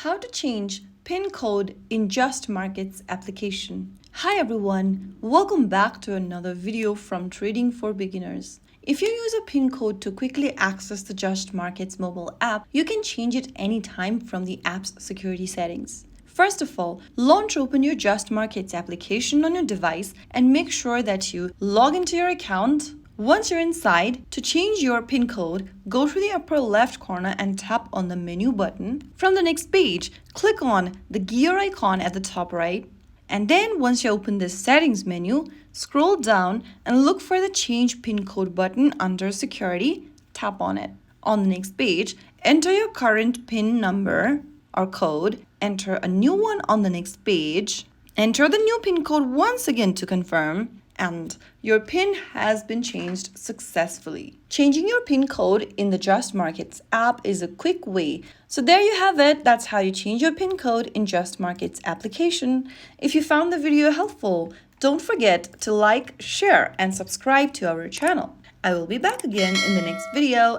How to change PIN code in JustMarkets application. Hi everyone, welcome back to another video from Trading for Beginners. If you use a PIN code to quickly access the JustMarkets mobile app, you can change it anytime from the app's security settings. First of all, launch open your JustMarkets application on your device and make sure that you log into your account. Once you're inside, to change your PIN code, go to the upper left corner and tap on the menu button. From the next page, click on the gear icon at the top right. And then once you open the settings menu, scroll down and look for the change PIN code button under security. Tap on it. On the next page, enter your current PIN number or code. Enter a new one on the next page. Enter the new PIN code once again to confirm. And your PIN has been changed successfully. Changing your PIN code in the JustMarkets app is a quick way. So there you have it. That's how you change your PIN code in JustMarkets application. If you found the video helpful, don't forget to like, share, and subscribe to our channel. I will be back again in the next video.